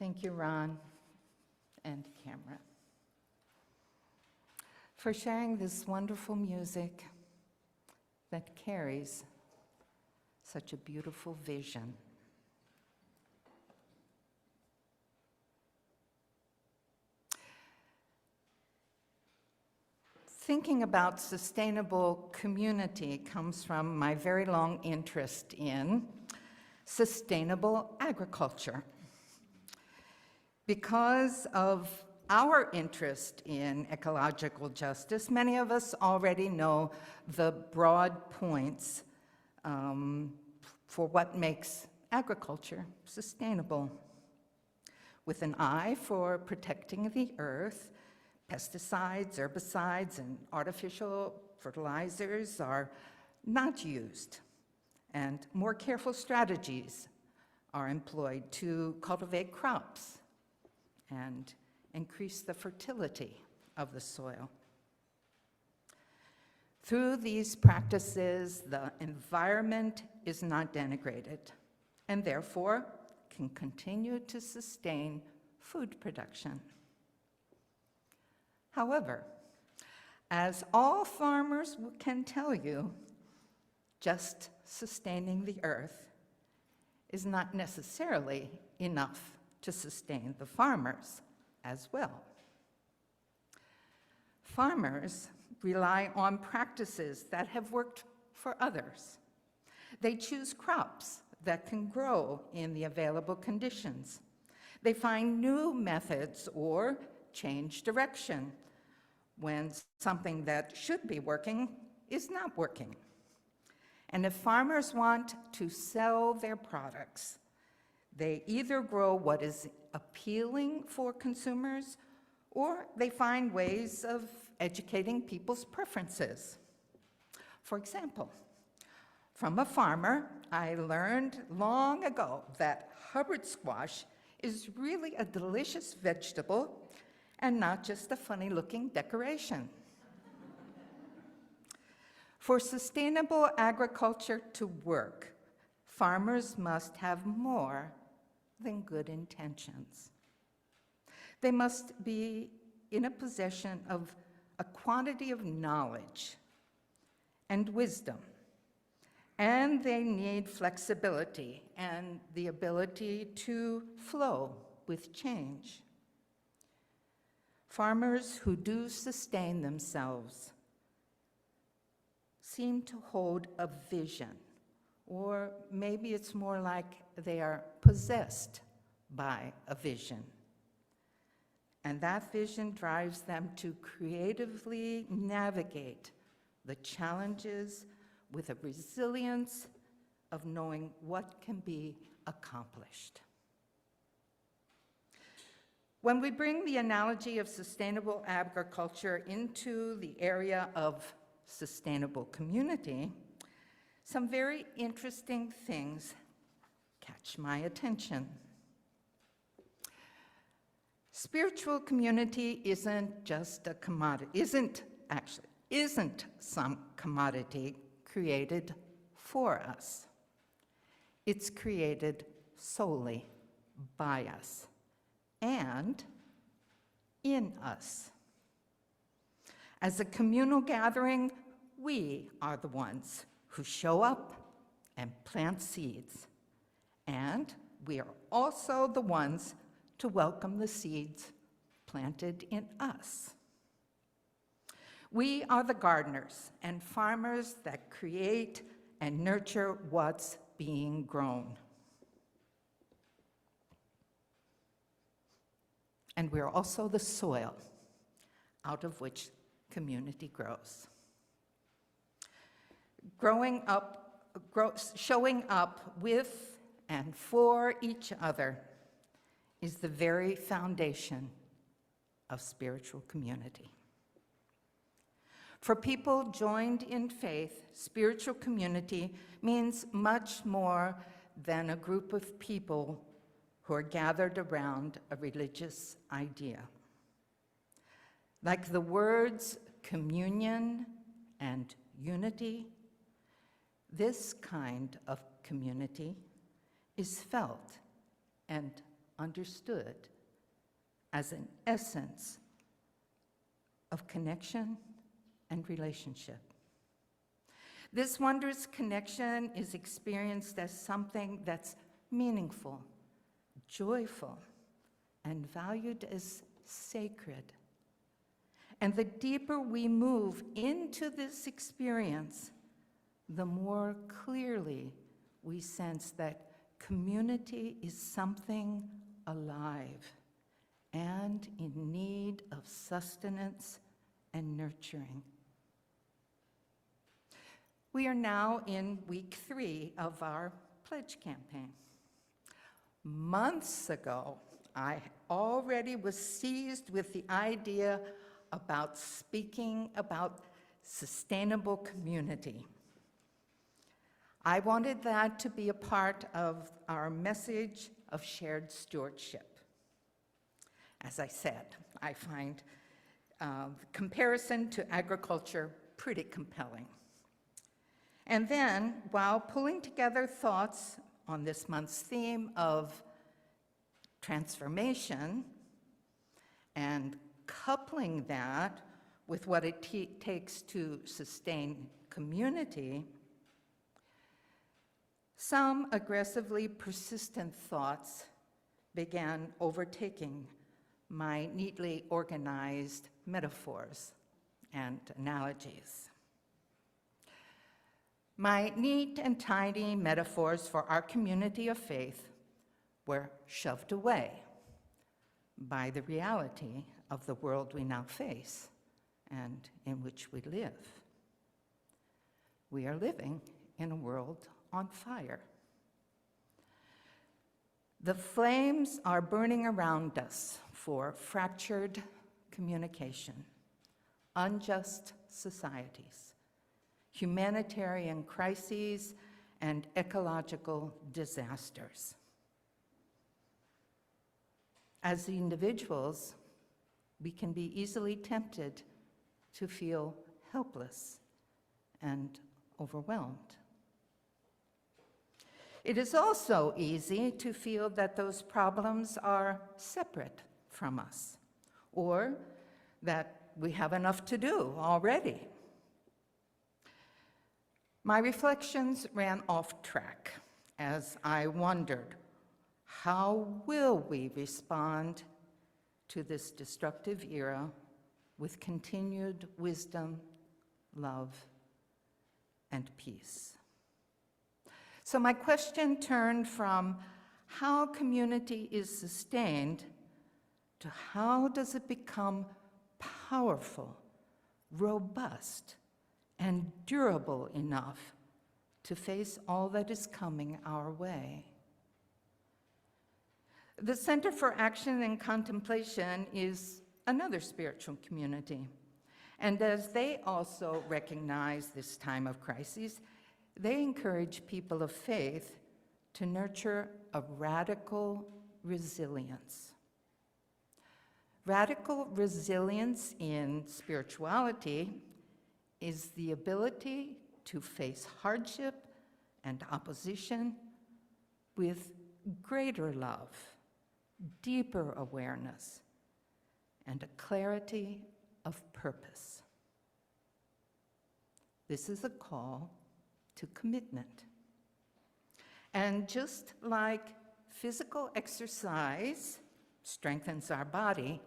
Thank you, Ron and camera, for sharing this wonderful music that carries such a beautiful vision. Thinking about sustainable community comes from my very long interest in sustainable agriculture. Because of our interest in ecological justice, many of us already know the broad points for what makes agriculture sustainable. With an eye for protecting the earth, pesticides, herbicides, and artificial fertilizers are not used, and more careful strategies are employed to cultivate crops and increase the fertility of the soil. Through these practices, the environment is not denigrated and therefore can continue to sustain food production. However, as all farmers can tell you, just sustaining the earth is not necessarily enough to sustain the farmers as well. Farmers rely on practices that have worked for others. They choose crops that can grow in the available conditions. They find new methods or change direction when something that should be working is not working. And if farmers want to sell their products, they either grow what is appealing for consumers, or they find ways of educating people's preferences. For example, from a farmer, I learned long ago that Hubbard squash is really a delicious vegetable and not just a funny-looking decoration. For sustainable agriculture to work, farmers must have more than good intentions. They must be in a possession of a quantity of knowledge and wisdom, and they need flexibility and the ability to flow with change. Farmers who do sustain themselves seem to hold a vision, or maybe it's more like they are possessed by a vision. And that vision drives them to creatively navigate the challenges with a resilience of knowing what can be accomplished. When we bring the analogy of sustainable agriculture into the area of sustainable community, some very interesting things catch my attention. Spiritual community isn't just a commodity, isn't some commodity created for us. It's created solely by us and in us. As a communal gathering, we are the ones who show up and plant seeds, and we are also the ones to welcome the seeds planted in us. We are the gardeners and farmers that create and nurture what's being grown. And we're also the soil out of which community grows. Showing up with and for each other is the very foundation of spiritual community. For people joined in faith, spiritual community means much more than a group of people who are gathered around a religious idea. Like the words communion and unity, this kind of community is felt and understood as an essence of connection and relationship. This wondrous connection is experienced as something that's meaningful, joyful, and valued as sacred. And the deeper we move into this experience, the more clearly we sense that community is something alive and in need of sustenance and nurturing. We are now in week 3 of our pledge campaign. Months ago, I already was seized with the idea about speaking about sustainable community. I wanted that to be a part of our message of shared stewardship. As I said, I find the comparison to agriculture pretty compelling. And then, while pulling together thoughts on this month's theme of transformation and coupling that with what it takes to sustain community, some aggressively persistent thoughts began overtaking my neatly organized metaphors and analogies. My neat and tidy metaphors for our community of faith were shoved away by the reality of the world we now face and in which we live. We are living in a world on fire. The flames are burning around us for fractured communication, unjust societies, humanitarian crises, and ecological disasters. As individuals, we can be easily tempted to feel helpless and overwhelmed. It is also easy to feel that those problems are separate from us, or that we have enough to do already. My reflections ran off track as I wondered, how will we respond to this destructive era with continued wisdom, love, and peace? So my question turned from how community is sustained to how does it become powerful, robust, and durable enough to face all that is coming our way. The Center for Action and Contemplation is another spiritual community, and as they also recognize this time of crisis, they encourage people of faith to nurture a radical resilience. Radical resilience in spirituality is the ability to face hardship and opposition with greater love, deeper awareness, and a clarity of purpose. This is a call to commitment. And just like physical exercise strengthens our body,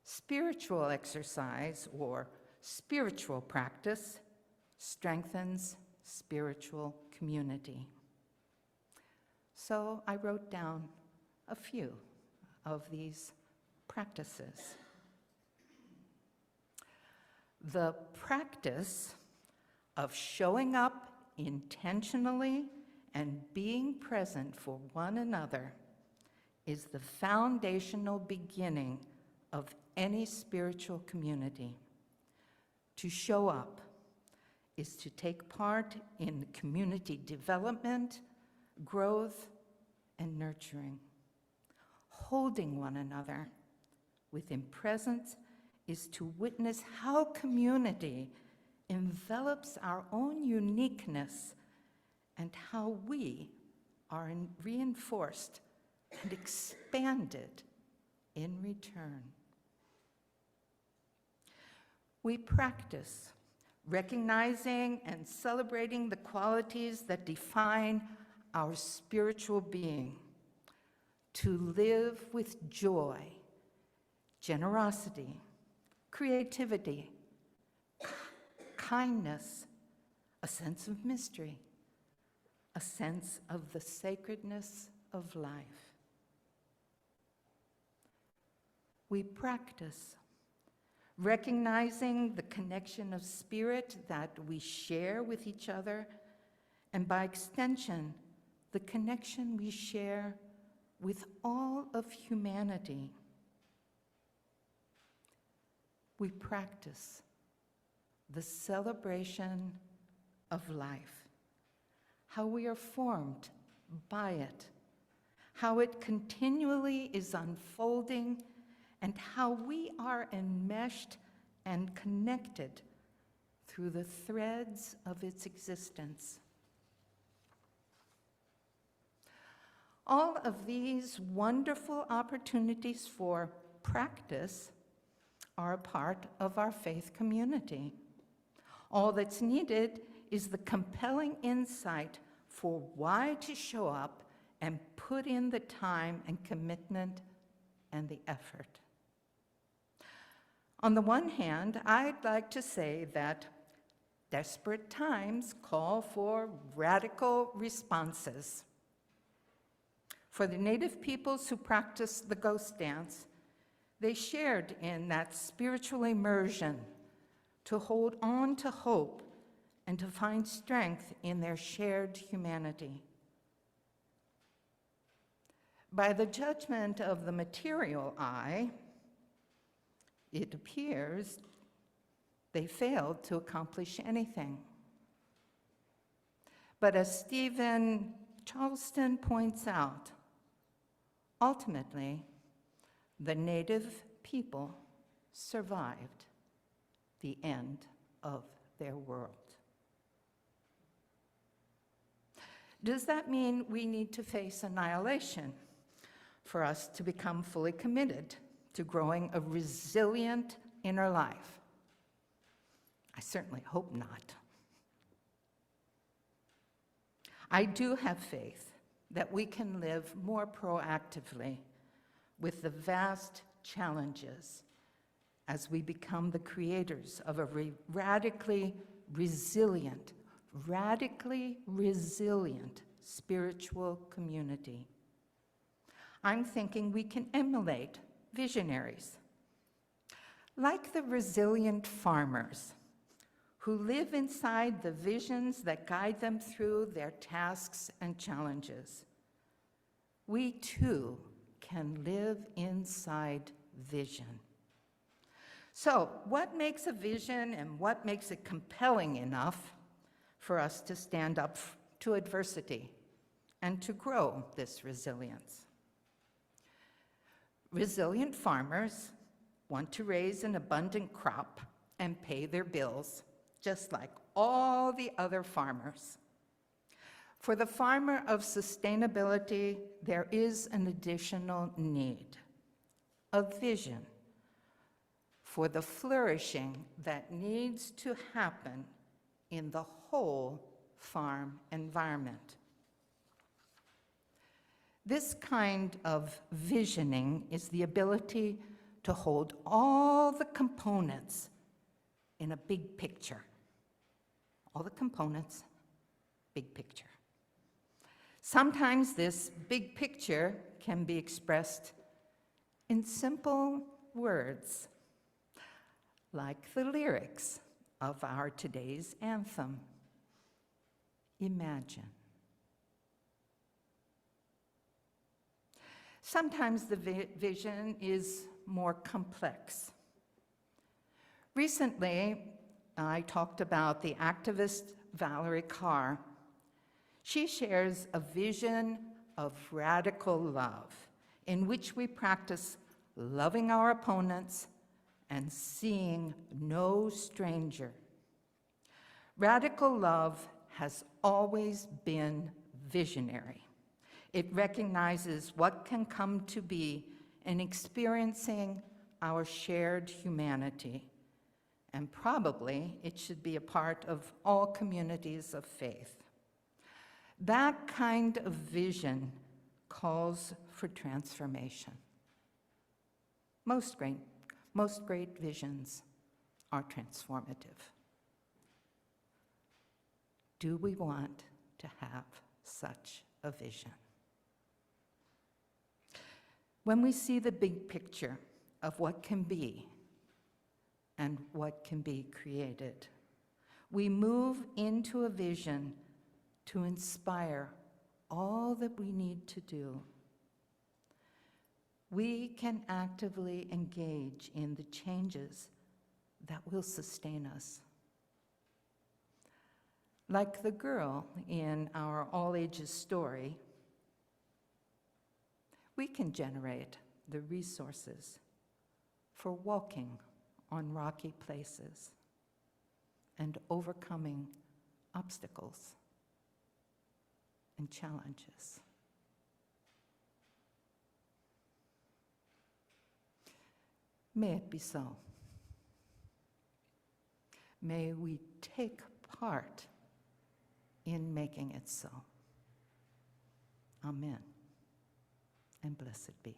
spiritual exercise or spiritual practice strengthens spiritual community. So I wrote down a few of these practices. The practice of showing up intentionally and being present for one another is the foundational beginning of any spiritual community. To show up is to take part in community development, growth, and nurturing. Holding one another within presence is to witness how community envelops our own uniqueness and how we are reinforced and expanded in return. We practice recognizing and celebrating the qualities that define our spiritual being, to live with joy, generosity, creativity, kindness, a sense of mystery, a sense of the sacredness of life. We practice recognizing the connection of spirit that we share with each other, and by extension, the connection we share with all of humanity. We practice the celebration of life, how we are formed by it, how it continually is unfolding, and how we are enmeshed and connected through the threads of its existence. All of these wonderful opportunities for practice are a part of our faith community. All that's needed is the compelling insight for why to show up and put in the time and commitment and the effort. On the one hand, I'd like to say that desperate times call for radical responses. For the Native peoples who practiced the ghost dance, they shared in that spiritual immersion to hold on to hope and to find strength in their shared humanity. By the judgment of the material eye, it appears they failed to accomplish anything. But as Stephen Charleston points out, ultimately, the Native people survived the end of their world. Does that mean we need to face annihilation for us to become fully committed to growing a resilient inner life? I certainly hope not. I do have faith that we can live more proactively with the vast challenges as we become the creators of a radically resilient spiritual community. I'm thinking we can emulate visionaries, like the resilient farmers who live inside the visions that guide them through their tasks and challenges. We too can live inside vision. So, what makes a vision and what makes it compelling enough for us to stand up to adversity and to grow this resilience? Resilient farmers want to raise an abundant crop and pay their bills, just like all the other farmers. For the farmer of sustainability, there is an additional need, a vision for the flourishing that needs to happen in the whole farm environment. This kind of visioning is the ability to hold all the components in a big picture. All the components, big picture. Sometimes this big picture can be expressed in simple words, like the lyrics of our today's anthem. Imagine. Sometimes the vision is more complex. Recently, I talked about the activist Valerie Carr. She shares a vision of radical love in which we practice loving our opponents and seeing no stranger. Radical love has always been visionary. It recognizes what can come to be in experiencing our shared humanity, and probably it should be a part of all communities of faith. That kind of vision calls for transformation. Most great visions are transformative. Do we want to have such a vision? When we see the big picture of what can be and what can be created, we move into a vision to inspire all that we need to do. We can actively engage in the changes that will sustain us. Like the girl in our all ages story, we can generate the resources for walking on rocky places and overcoming obstacles and challenges. May it be so. May we take part in making it so. Amen, and blessed be.